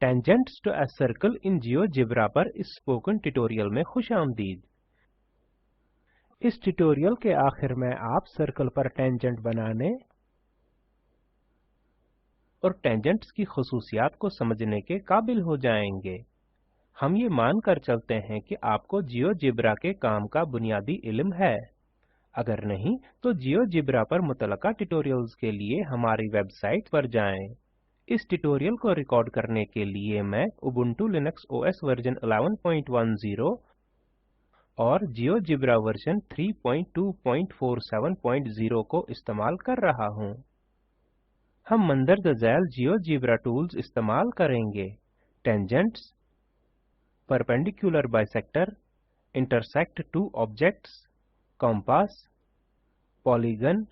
Tangents to a circle in GeoGebra पर इस spoken tutorial में खुशामदीद। इस ट्यूटोरियल के आखिर में आप सर्कल पर टेंजेंट बनाने और टेंजेंट्स की खुसूसियात को समझने के काबिल हो जाएंगे। हम ये मानकर चलते हैं कि आपको जियोजेब्रा के काम का बुनियादी इल्म है। अगर नहीं तो जियोजेब्रा पर मुतलका ट्यूटोरियल्स के लिए हमारी वेबसाइट पर जाएं। इस ट्यूटोरियल को रिकॉर्ड करने के लिए मैं उबुंटू लिनक्स ओएस वर्जन 11.10 और जियोजेब्रा वर्जन 3.2.47.0 को इस्तेमाल कर रहा हूँ। हम मंदरजा झैल जियोजेब्रा टूल्स इस्तेमाल करेंगे। Tangents, perpendicular bisector, intersect two objects, compass, polygon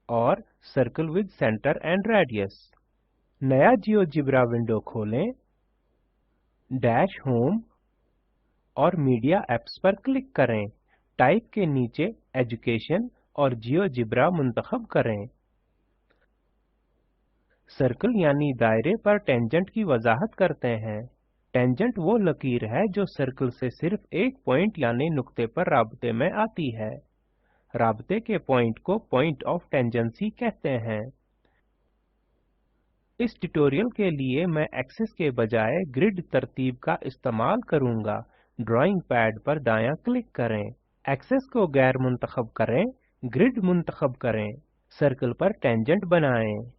और circle with centre and radius. नया जियोजेब्रा विंडो खोलें, डैश होम और मीडिया एप्स पर क्लिक करें। टाइप के नीचे एजुकेशन और जियोजेब्रा मुंतखब करें। सर्कल यानी दायरे पर टेंजेंट की वजाहत करते हैं। टेंजेंट वो लकीर है जो सर्कल से सिर्फ एक पॉइंट यानी नुक्ते पर राब्ते में आती है। राब्ते के पॉइंट को पॉइंट ऑफ टेंजेंसी कहते हैं। इस ट्यूटोरियल के लिए मैं एक्सिस के बजाय ग्रिड तरतीब का इस्तेमाल करूंगा। ड्राइंग पैड पर दायां क्लिक करें, एक्सिस को गैर मुंतखब करें, ग्रिड मुंतखब करें, सर्कल पर टेंजेंट बनाएं।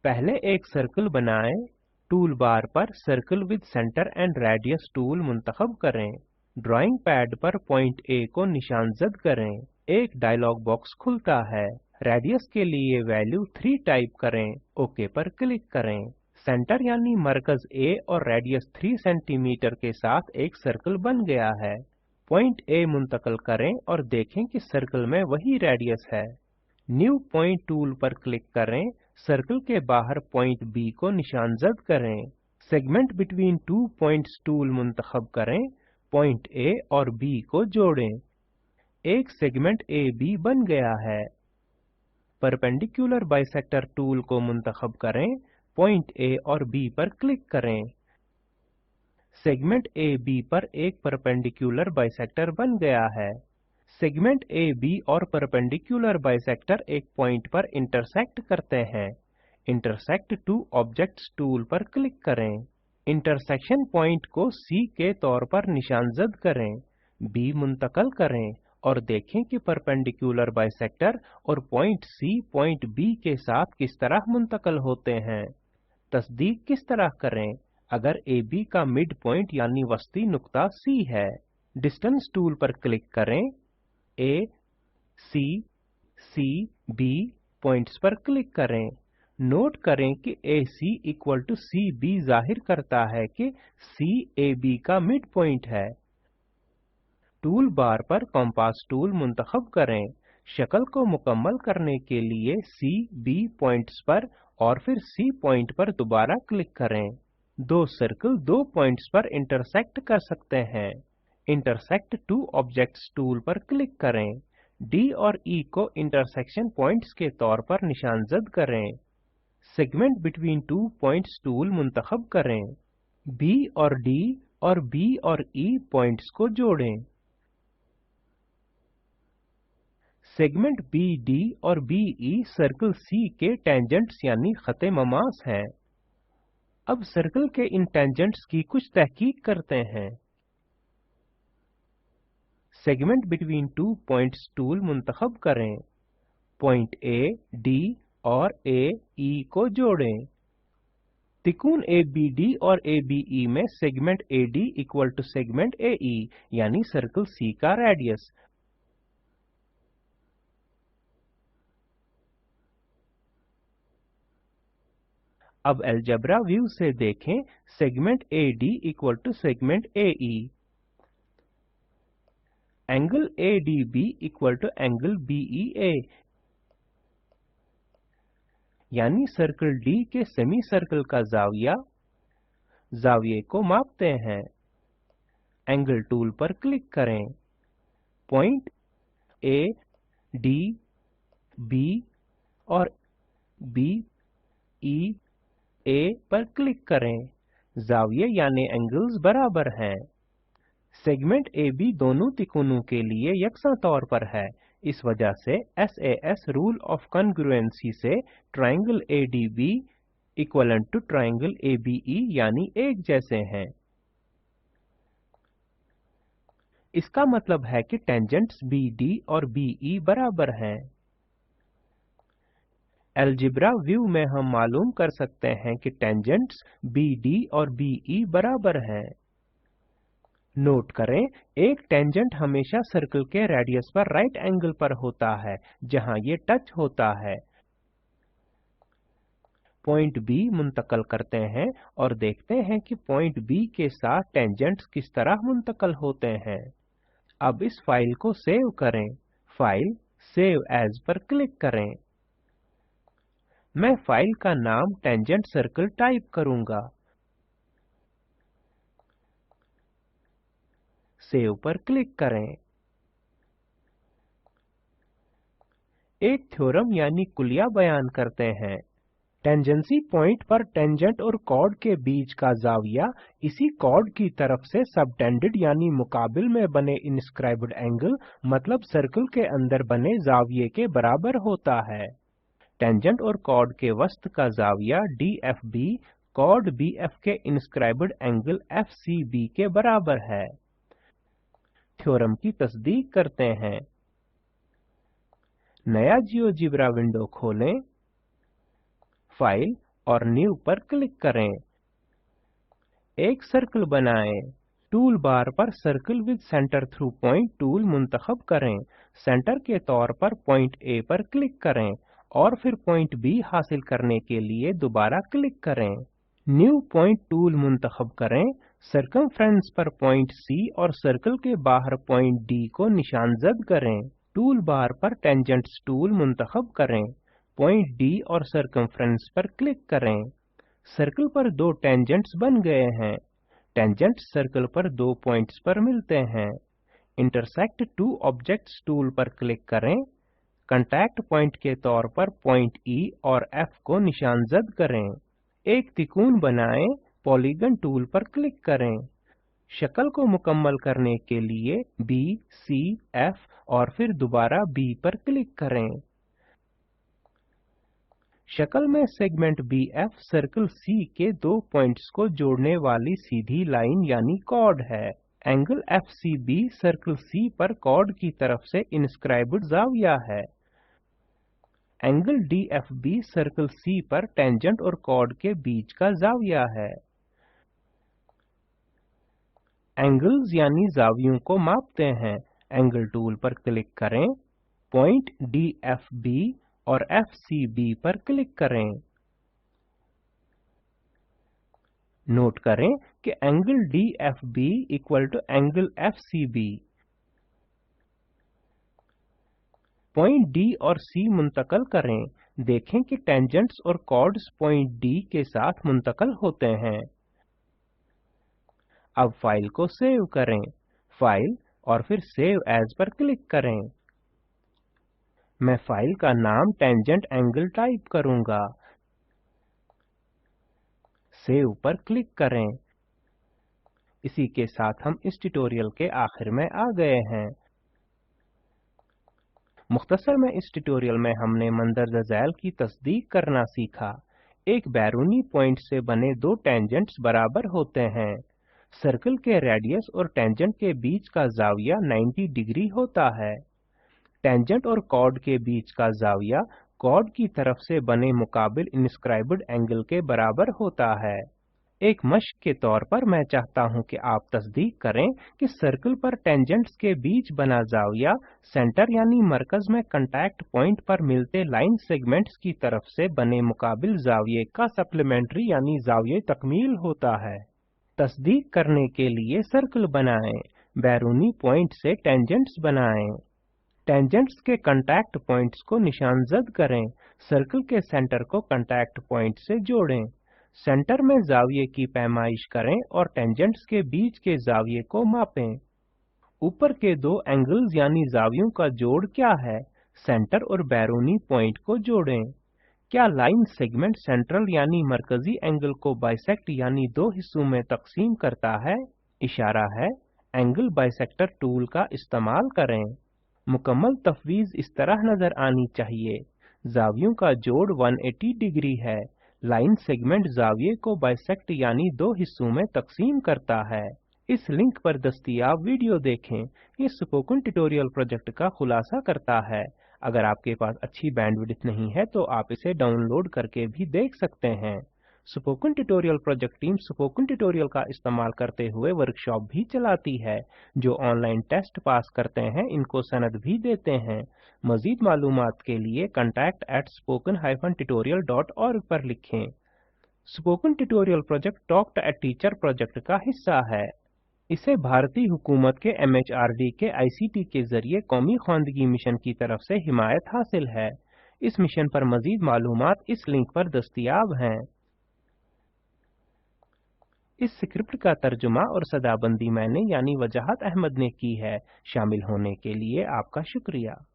पहले एक सर्कल बनाएं, टूल बार पर circle with centre and radius tool मुंतखब करें। ड्राइंग पैड पर पॉइंट A को निशानजद करें। एक डायलॉग बॉक्स खुलता है। रेडियस के लिए वैल्यू 3 टाइप करें, ओके पर क्लिक करें। सेंटर यानी मरकज A और रेडियस 3 सेंटीमीटर के साथ एक सर्कल बन गया है। पॉइंट A मुंतकल करें और देखें कि सर्कल में वही रेडियस है। न्यू पॉइंट टूल पर क्लिक करें, सर्कल के बाहर पॉइंट B को निशानजद करें। Segment between two points tool मुंतखब करें, पॉइंट A और B को जोड़ें। एक सेगमेंट AB बन गया है। परपेंडिकुलर बाइसेक्टर टूल को मुंतखब करें, पॉइंट A और B पर क्लिक करें। सेगमेंट AB पर एक परपेंडिकुलर बाइसेक्टर बन गया है। सेगमेंट AB और परपेंडिकुलर बाइसेक्टर एक पॉइंट पर इंटरसेक्ट करते हैं। इंटरसेक्ट टू ऑब्जेक्ट्स टूल पर क्लिक करें। इंटरसेक्शन पॉइंट को C के तौर पर निशानजद करें, B मुंतकल करें और देखें कि परपेंडिकुलर बाइसेक्टर और पॉइंट C पॉइंट B के साथ किस तरह मुंतकल होते हैं। तस्दीक किस तरह करें अगर AB का मिड पॉइंट यानी वस्ती नुक्ता C है। डिस्टेंस टूल पर क्लिक करें, A, C, C, B points पर क्लिक करें। नोट करें कि AC इक्वल टू CB जाहिर करता है कि C AB का मिड पॉइंट है। टूल बार पर कंपास टूल मुंतखब करें। शक्ल को मुकम्मल करने के लिए C, B पॉइंट्स पर और फिर C पॉइंट पर दोबारा क्लिक करें। दो सर्कल दो पॉइंट्स पर इंटरसेक्ट कर सकते हैं। इंटरसेक्ट टू ऑब्जेक्ट्स टूल पर क्लिक करें। D और E को इंटरसेक्शन पॉइंट्स के तौर पर निशानजद करें। Segment between two points tool मुंतखब करें। B और D और B और E पॉइंट्स को जोड़ें। सेगमेंट BD और BE सर्कल C के टेंजेंट्स यानी खते ममास हैं। अब सर्कल के इन टेंजेंट्स की कुछ तहकीक करते हैं। Segment between two points tool मुंतखब करें। पॉइंट A, D और A, E को जोड़ें। तिकोन ABD और ABE में segment AD equal to segment AE यानी सर्कल C का रेडियस। अब अलजेब्रा व्यू से देखें, segment AD equal to segment AE। Angle ADB equal to angle BEA यानी सर्कल D के सेमी सर्कल का जाविया। जाविये को मापते हैं। एंगल टूल पर क्लिक करें। पॉइंट A, D, B और B, E, A पर क्लिक करें। जाविये यानी एंगल्स बराबर हैं। सेगमेंट AB दोनों तिकोनों के लिए यकसा तौर पर है। इस वजह से SAS रूल ऑफ कॉन्ग्रुएंसी से triangle ADB equivalent to triangle ABE यानी एक जैसे हैं। इसका मतलब है कि टेंजेंट्स BD और BE बराबर हैं। अलजेब्रा व्यू में हम मालूम कर सकते हैं कि टेंजेंट्स BD और BE बराबर हैं। नोट करें, एक टेंजेंट हमेशा सर्कल के रेडियस पर राइट एंगल पर होता है जहां ये टच होता है। पॉइंट B मुंतकल करते हैं और देखते हैं कि पॉइंट B के साथ टेंजेंट्स किस तरह मुंतकल होते हैं। अब इस फाइल को सेव करें। फाइल सेव एज पर क्लिक करें। मैं फाइल का नाम टेंजेंट सर्कल टाइप करूंगा। सेव पर क्लिक करें। एक थ्योरम यानी कुलिया बयान करते हैं। टेंजेंसी पॉइंट पर टेंजेंट और कॉर्ड के बीच का जाविया इसी कॉर्ड की तरफ से सबटेंडेड यानी मुकाबिल में बने इनस्क्राइब्ड एंगल मतलब सर्कल के अंदर बने जाविये के बराबर होता है। टेंजेंट और कॉर्ड के वस्त का जाविया DFB कॉर्ड BF के इनस्क्राइब्ड एंगल FCB के बराबर है। थ्योरम की तस्दीक करते हैं। नया जियोजेब्रा विंडो खोलें। फाइल और न्यू पर क्लिक करें। एक सर्कल बनाएं। टूल बार पर circle with centre through point tool मुंतखब करें। सेंटर के तौर पर पॉइंट A पर क्लिक करें और फिर पॉइंट B हासिल करने के लिए दोबारा क्लिक करें। न्यू पॉइंट टूल मुंतखब करें। सर्कमफ्रेंस पर पॉइंट C और सर्कल के बाहर पॉइंट D को निशानजद करें। टूल बार पर टेंजेंट्स टूल मुंतखब करें। पॉइंट D और सर्कमफ्रेंस पर क्लिक करें। सर्कल पर दो टेंजेंट्स बन गए हैं। टेंजेंट्स सर्कल पर दो पॉइंट्स पर मिलते हैं। इंटरसेक्ट टू ऑब्जेक्ट्स टूल पर क्लिक करें। कांटेक्ट पॉइंट के तौर पर पॉइंट E और F को निशानजद करें। एक त्रिकोण बनाएं। पॉलीगन टूल पर क्लिक करें। शक्ल को मुकम्मल करने के लिए B, C, F और फिर दोबारा B पर क्लिक करें। शक्ल में सेगमेंट BF सर्कल C के दो पॉइंट्स को जोड़ने वाली सीधी लाइन यानी कॉर्ड है। एंगल FCB सर्कल C पर कॉर्ड की तरफ से इनस्क्राइब्ड जाविया है। एंगल DFB सर्कल C पर टेंजेंट और कॉर्ड के बीच का जाविया है। एंगल्स यानी जावियों को मापते हैं। एंगल टूल पर क्लिक करें। पॉइंट DFB और FCB पर क्लिक करें। नोट करें कि angle DFB equal to angle FCB। Point D और C मुंतकल करें। देखें कि टेंजेंट्स और कॉर्ड्स पॉइंट D के साथ मुंतकल होते हैं। अब फाइल को सेव करें। फाइल और फिर सेव एज पर क्लिक करें। मैं फाइल का नाम टेंजेंट एंगल टाइप करूंगा। सेव पर क्लिक करें। इसी के साथ हम इस ट्यूटोरियल के आखिर में आ गए हैं। मुख्तसर में इस ट्यूटोरियल में हमने मंदरजा झैल की तस्दीक करना सीखा। एक बैरूनी पॉइंट से बने दो टेंजेंट्स बराबर होते हैं। सर्कल के रेडियस और टेंजेंट के बीच का जाविया 90 डिग्री होता है। टेंजेंट और कॉर्ड के बीच का जाविया कॉर्ड की तरफ से बने मुकाबिल इनस्क्राइब्ड एंगल के बराबर होता है। एक मश्क के तौर पर मैं चाहता हूं कि आप तस्दीक करें कि सर्कल पर टेंजेंट्स के बीच बना जाविया सेंटर यानी मरकज में कांटेक्ट पॉइंट पर मिलते लाइन सेगमेंट्स की तरफ से बने मुकाबिल जाविये का सप्लीमेंट्री यानी जाविये तकमील होता है। तस्दीक करने के लिए सर्कल बनाएं। बैरूनी पॉइंट से टेंजेंट्स बनाएं। टेंजेंट्स के कांटेक्ट पॉइंट्स को निशानजद करें। सर्कल के सेंटर को कांटेक्ट पॉइंट से जोड़ें। सेंटर में जाविये की पैमाइश करें और टेंजेंट्स के बीच के जाविये को मापें। ऊपर के दो एंगल्स यानी जावियों का जोड़ क्या है? सेंटर और बैरूनी पॉइंट को जोड़ें। क्या लाइन सेगमेंट सेंट्रल यानी मरकजी एंगल को बाइसेक्ट यानी दो हिस्सों में तकसीम करता है? इशारा है, एंगल बाइसेक्टर टूल का इस्तेमाल करें। मुकम्मल तफवीज़ इस तरह नजर आनी चाहिए। जावियों का जोड़ 180 डिग्री है। लाइन सेगमेंट जाविये को बाइसेक्ट यानी दो हिस्सों में तकसीम करता है। इस लिंक पर दस्तयाब वीडियो देखें। ये स्पोकन ट्यूटोरियल प्रोजेक्ट का खुलासा करता है। अगर आपके पास अच्छी बैंडविड्थ नहीं है तो आप इसे डाउनलोड करके भी देख सकते हैं। Spoken tutorial project team spoken tutorial का इस्तेमाल करते हुए वर्कशॉप भी चलाती है। जो ऑनलाइन टेस्ट पास करते हैं इनको सनद भी देते हैं। मजीद मालूमात के लिए contact@spoken-tutorial.org पर लिखें। Spoken tutorial project talk to a teacher project का हिस्सा है। इसे भारतीय हुकूमत के MHRD के ICT के जरिए कौमी ख्वानदगी मिशन की तरफ से हिमायत हासिल है। इस मिशन पर मजीद मालूमात इस लिंक पर दस्तयाब हैं। इस स्क्रिप्ट का तर्जुमा और सदाबंदी मैंने यानी वजाहत अहमद ने की है। शामिल होने के लिए आपका शुक्रिया।